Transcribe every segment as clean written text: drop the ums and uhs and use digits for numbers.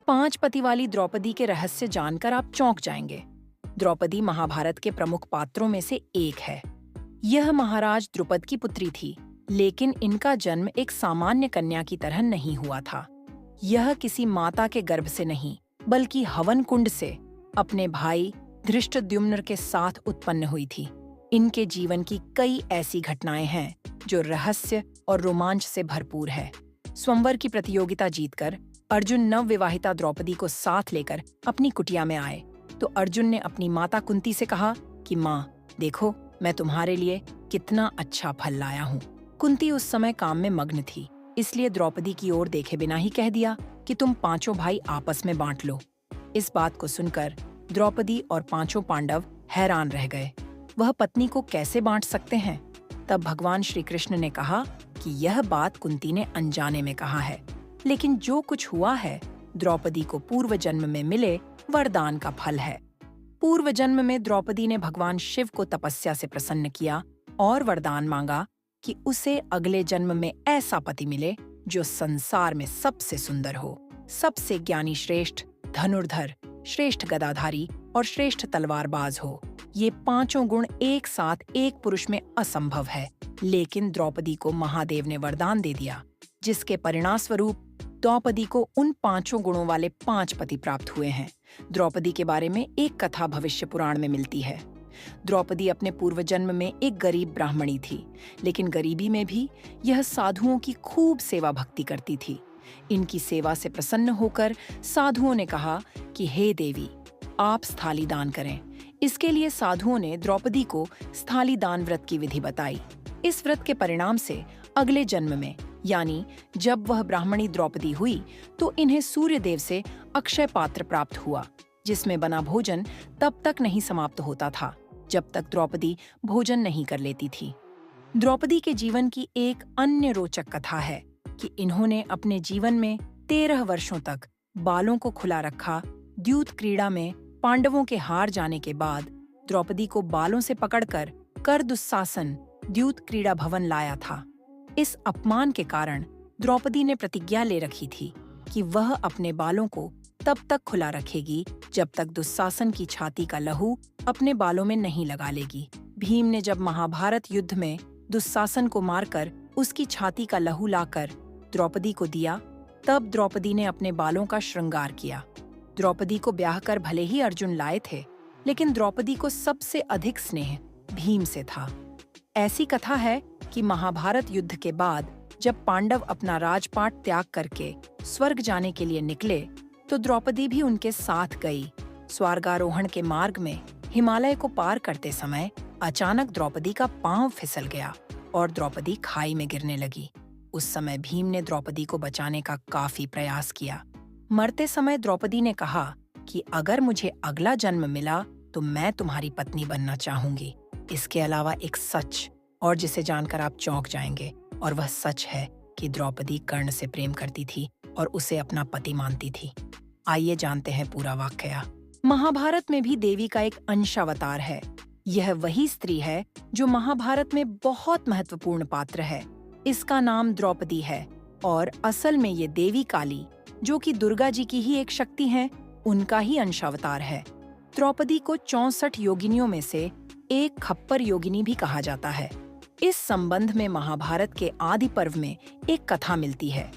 5 पति वाली द्रौपदी के रहस्य जानकर आप चौंक जाएंगे। द्रौपदी महाभारत के प्रमुख पात्रों में से एक है। यह महाराज द्रुपद की पुत्री थी, लेकिन इनका जन्म एक सामान्य कन्या की तरह नहीं हुआ था। यह किसी माता के गर्भ से नहीं, बल्कि हवन कुंड से अपने भाई धृष्टद्युम्न के साथ उत्पन्न हुई थी। इनके जीवन की कई ऐसी घटनाएं हैं जो रहस्य और रोमांच से भरपूर है। स्वयंवर की प्रतियोगिता जीतकर अर्जुन नवविवाहिता द्रौपदी को साथ लेकर अपनी कुटिया में आए तो अर्जुन ने अपनी माता कुंती से कहा कि माँ, देखो मैं तुम्हारे लिए कितना अच्छा फल लाया हूँ। कुंती उस समय काम में मग्न थी, इसलिए द्रौपदी की ओर देखे बिना ही कह दिया कि तुम पांचों भाई आपस में बांट लो। इस बात को सुनकर द्रौपदी और पांचों पांडव हैरान रह गए। वह पत्नी को कैसे बांट सकते हैं? तब भगवान श्री कृष्ण ने कहा कि यह बात कुंती ने अनजाने में कहा है, लेकिन जो कुछ हुआ है द्रौपदी को पूर्व जन्म में मिले वरदान का फल है। पूर्व जन्म में द्रौपदी ने भगवान शिव को तपस्या से प्रसन्न किया और वरदान मांगा कि उसे अगले जन्म में ऐसा पति मिले जो संसार में सबसे सुंदर हो, सबसे ज्ञानी, श्रेष्ठ धनुर्धर, श्रेष्ठ गदाधारी और श्रेष्ठ तलवारबाज हो। ये पांचों गुण एक साथ एक पुरुष में असंभव है, लेकिन द्रौपदी को महादेव ने वरदान दे दिया, जिसके परिणामस्वरूप द्रौपदी को उन पांचों गुणों वाले 5 पति प्राप्त हुए हैं। द्रौपदी के बारे में एक कथा भविष्य पुराण में मिलती है। द्रौपदी अपने पूर्व जन्म में एक गरीब ब्राह्मणी थी, लेकिन गरीबी में भी यह साधुओं की खूब सेवा भक्ति करती थी। इनकी सेवा से प्रसन्न होकर साधुओं ने कहा कि हे देवी, आप स्थाली दान करें। इसके लिए साधुओं ने द्रौपदी को स्थाली दान व्रत की विधि बताई। इस व्रत के परिणाम से अगले जन्म में, यानी जब वह ब्राह्मणी द्रौपदी हुई, तो इन्हें सूर्य देव से अक्षय पात्र प्राप्त हुआ, जिसमें बना भोजन तब तक नहीं समाप्त होता था जब तक द्रौपदी भोजन नहीं कर लेती थी। द्रौपदी के जीवन की एक अन्य रोचक कथा है कि इन्होंने अपने जीवन में 13 वर्षों तक बालों को खुला रखा। द्यूत क्रीड़ा में पांडवों के हार जाने के बाद द्रौपदी को बालों से पकड़कर कर दुस्साहसन द्यूत क्रीड़ा भवन लाया था। इस अपमान के कारण द्रौपदी ने प्रतिज्ञा ले रखी थी कि वह अपने बालों को तब तक खुला रखेगी जब तक दुस्साहसन की छाती का लहू अपने बालों में नहीं लगा लेगी। भीम ने जब महाभारत युद्ध में दुस्साहसन को मारकर उसकी छाती का लहू लाकर द्रौपदी को दिया, तब द्रौपदी ने अपने बालों का श्रृंगार किया। द्रौपदी को ब्याह कर भले ही अर्जुन लाए थे, लेकिन द्रौपदी को सबसे अधिक स्नेह भीम से था। ऐसी कथा है कि महाभारत युद्ध के बाद जब पांडव अपना राजपाट त्याग करके स्वर्ग जाने के लिए निकले, तो द्रौपदी भी उनके साथ गई। स्वर्गारोहण के मार्ग में हिमालय को पार करते समय अचानक द्रौपदी का पांव फिसल गया और द्रौपदी खाई में गिरने लगी। उस समय भीम ने द्रौपदी को बचाने का काफी प्रयास किया। मरते समय द्रौपदी ने कहा कि अगर मुझे अगला जन्म मिला तो मैं तुम्हारी पत्नी बनना चाहूंगी। इसके अलावा एक सच और जिसे जानकर आप चौंक जाएंगे, और वह सच है कि द्रौपदी कर्ण से प्रेम करती थी और उसे अपना पति मानती थी। आइए जानते हैं पूरा वाकया। महाभारत में भी देवी का एक अंशावतार है। यह वही स्त्री है जो महाभारत में बहुत महत्वपूर्ण पात्र है। इसका नाम द्रौपदी है और असल में ये देवी काली, जो कि दुर्गा जी की ही एक शक्ति हैं, उनका ही अंशावतार है। द्रौपदी को 64 योगिनियों में से एक खप्पर योगिनी भी कहा जाता है। इस संबंध में महाभारत के आदि पर्व में एक कथा मिलती है।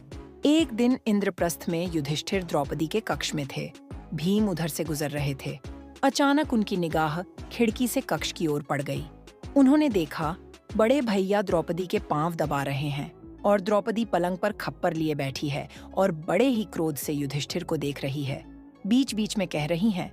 एक दिन इंद्रप्रस्थ में युधिष्ठिर द्रौपदी के कक्ष में थे। भीम उधर से गुजर रहे थे। अचानक उनकी निगाह खिड़की से कक्ष की ओर पड़ गई। उन्होंने देखा बड़े भैया द्रौपदी के पांव दबा रहे हैं और द्रौपदी पलंग पर खप्पर लिए बैठी है और बड़े ही क्रोध से युधिष्ठिर को देख रही है। बीच बीच में कह रही हैं,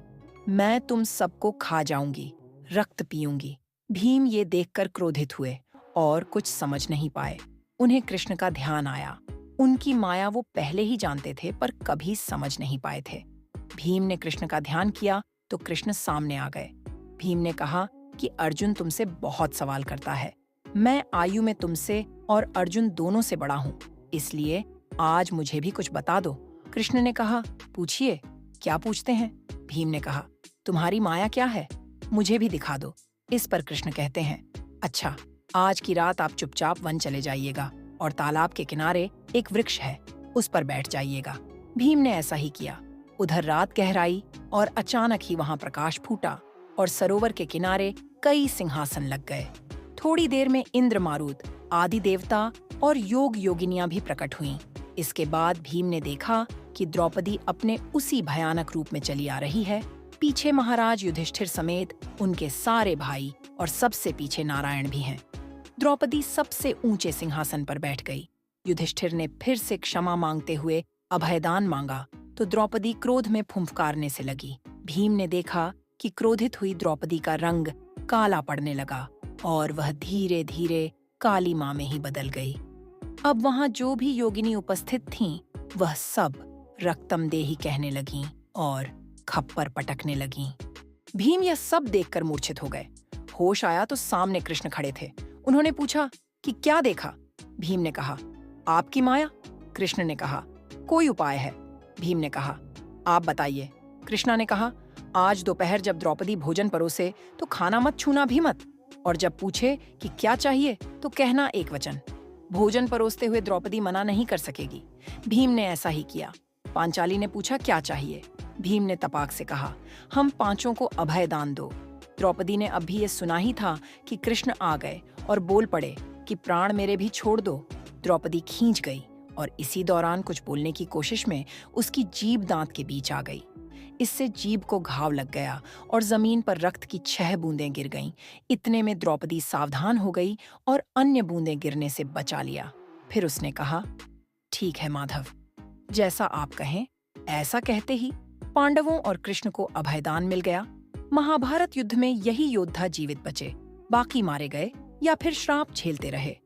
मैं तुम सबको खा जाऊंगी, रक्त पीऊंगी। भीम ये देखकर क्रोधित हुए और कुछ समझ नहीं पाए। उन्हें कृष्ण का ध्यान आया। उनकी माया वो पहले ही जानते थे, पर कभी समझ नहीं पाए थे। भीम ने कृष्ण का ध्यान किया तो कृष्ण सामने आ गए। भीम ने कहा कि अर्जुन तुमसे बहुत सवाल करता है। मैं आयु में तुमसे और अर्जुन दोनों से बड़ा हूँ, इसलिए आज मुझे भी कुछ बता दो। कृष्ण ने कहा, पूछिए, क्या पूछते हैं? भीम ने कहा, तुम्हारी माया क्या है, मुझे भी दिखा दो। इस पर कृष्ण कहते हैं, अच्छा, आज की रात आप चुपचाप वन चले जाइएगा और तालाब के किनारे एक वृक्ष है, उस पर बैठ जाइएगा। भीम ने ऐसा ही किया। उधर रात गहराई और अचानक ही वहां प्रकाश फूटा और सरोवर के किनारे कई सिंहासन लग गए। थोड़ी देर में इंद्र, मारुत, आदि देवता और योग योगिनियां भी प्रकट हुईं। इसके बाद भीम ने देखा कि द्रौपदी अपने उसी भयानक रूप में चली आ रही है। पीछे महाराज युधिष्ठिर समेत उनके सारे भाई और सबसे पीछे नारायण भी हैं। द्रौपदी सबसे ऊंचे सिंहासन पर बैठ गई। युधिष्ठिर ने फिर से क्षमा मांगते हुए अभयदान मांगा तो द्रौपदी क्रोध में फुंफकारने से लगी। भीम ने देखा कि क्रोधित हुई द्रौपदी का रंग काला पड़ने लगा और वह धीरे धीरे काली मां में ही बदल गई। अब वहां जो भी योगिनी उपस्थित थीं, वह सब रक्तमदेही कहने लगीं और खप्पर पटकने लगीं। भीम यह सब देखकर मूर्छित हो गए। होश आया तो सामने कृष्ण खड़े थे। उन्होंने पूछा कि क्या देखा? भीम ने कहा, आपकी माया। कृष्ण ने कहा, कोई उपाय है? भीम ने कहा, आप बताइए। कृष्णा ने कहा, आज दोपहर जब द्रौपदी भोजन परोसे तो खाना मत छूना भी मत, और जब पूछे कि क्या चाहिए तो कहना एक वचन। भोजन परोसते हुए द्रौपदी मना नहीं कर सकेगी। भीम ने ऐसा ही किया। पांचाली ने पूछा, क्या चाहिए? भीम ने तपाक से कहा, हम पांचों को अभय दान दो। द्रौपदी ने अभी ये सुना ही था कि कृष्ण आ गए और बोल पड़े कि प्राण मेरे भी छोड़ दो। द्रौपदी खींच गई और इसी दौरान कुछ बोलने की कोशिश में उसकी जीभ दांत के बीच आ गई। इससे जीभ को घाव लग गया और जमीन पर रक्त की 6 बूंदें गिर गईं। इतने में द्रौपदी सावधान हो गई और अन्य बूंदें गिरने से बचा लिया। फिर उसने कहा, ठीक है माधव, जैसा आप कहें। ऐसा कहते ही पांडवों और कृष्ण को अभयदान मिल गया। महाभारत युद्ध में यही योद्धा जीवित बचे, बाकी मारे गए या फिर श्राप झेलते रहे।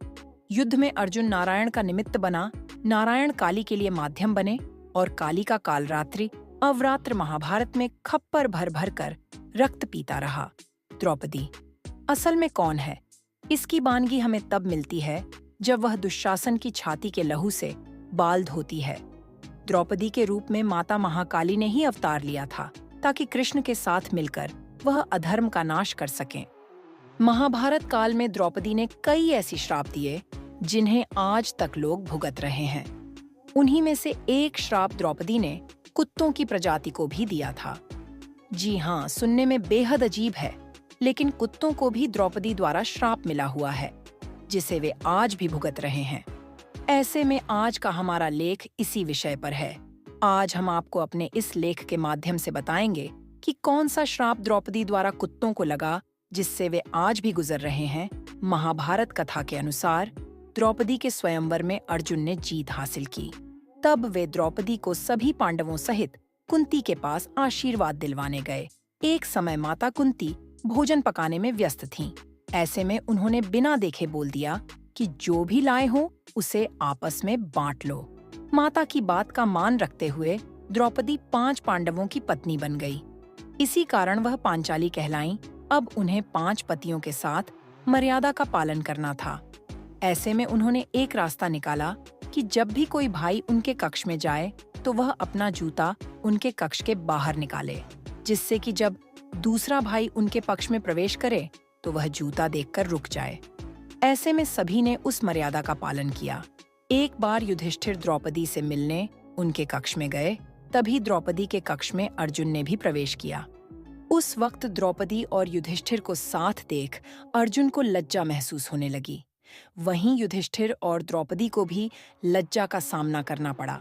युद्ध में अर्जुन नारायण का निमित्त बना, नारायण काली के लिए माध्यम बने और काली का कालरात्रि अवरात्र महाभारत में खप्पर भर भर कर रक्त पीता रहा। द्रौपदी असल में कौन है? इसकी बानगी हमें तब मिलती है जब वह दुशासन की छाती के लहू से बाल धोती है। द्रौपदी के रूप में माता महाकाली ने ही अवतार लिया था ताकि कृष्ण के साथ मिलकर वह अधर्म का नाश कर सकें। महाभारत काल में द्रौपदी ने कई ऐसी श्राप दिए जिन्हें आज तक लोग भुगत रहे हैं। उन्हीं में से एक श्राप द्रौपदी ने कुत्तों की प्रजाति को भी दिया था। जी हाँ, सुनने में बेहद अजीब है, लेकिन कुत्तों को भी द्रौपदी द्वारा श्राप मिला हुआ है जिसे वे आज भी भुगत रहे हैं। ऐसे में आज का हमारा लेख इसी विषय पर है। आज हम आपको अपने इस लेख के माध्यम से बताएंगे कि कौन सा श्राप द्रौपदी द्वारा कुत्तों को लगा जिससे वे आज भी गुजर रहे हैं। महाभारत कथा के अनुसार द्रौपदी के स्वयंवर में अर्जुन ने जीत हासिल की। तब वे द्रौपदी को सभी पांडवों सहित कुंती के पास आशीर्वाद दिलवाने गए। एक समय माता कुंती भोजन पकाने में व्यस्त थीं। ऐसे में उन्होंने बिना देखे बोल दिया कि जो भी लाए हो उसे आपस में बांट लो। माता की बात का मान रखते हुए द्रौपदी 5 पांडवों की पत्नी बन गई। इसी कारण वह पांचाली कहलाईं। अब उन्हें 5 पतियों के साथ मर्यादा का पालन करना था। ऐसे में उन्होंने एक रास्ता निकाला कि जब भी कोई भाई उनके कक्ष में जाए तो वह अपना जूता उनके कक्ष के बाहर निकाले, जिससे कि जब दूसरा भाई उनके पक्ष में प्रवेश करे तो वह जूता देखकर रुक जाए। ऐसे में सभी ने उस मर्यादा का पालन किया। एक बार युधिष्ठिर द्रौपदी से मिलने उनके कक्ष में गए, तभी द्रौपदी के कक्ष में अर्जुन ने भी प्रवेश किया। उस वक्त द्रौपदी और युधिष्ठिर को साथ देख अर्जुन को लज्जा महसूस होने लगी। वहीं युधिष्ठिर और द्रौपदी को भी लज्जा का सामना करना पड़ा।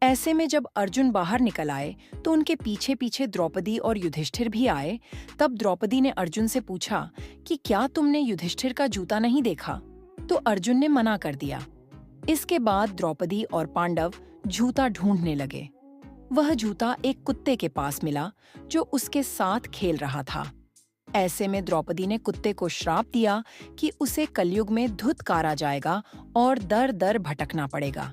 ऐसे में जब अर्जुन बाहर निकल आए तो उनके पीछे पीछे द्रौपदी और युधिष्ठिर भी आए। तब द्रौपदी ने अर्जुन से पूछा कि क्या तुमने युधिष्ठिर का जूता नहीं देखा? तो अर्जुन ने मना कर दिया। इसके बाद द्रौपदी और पांडव जूता ढूंढने लगे। वह जूता एक कुत्ते के पास मिला जो उसके साथ खेल रहा था। ऐसे में द्रौपदी ने कुत्ते को श्राप दिया कि उसे कलयुग में धुतकारा जाएगा और दर दर भटकना पड़ेगा।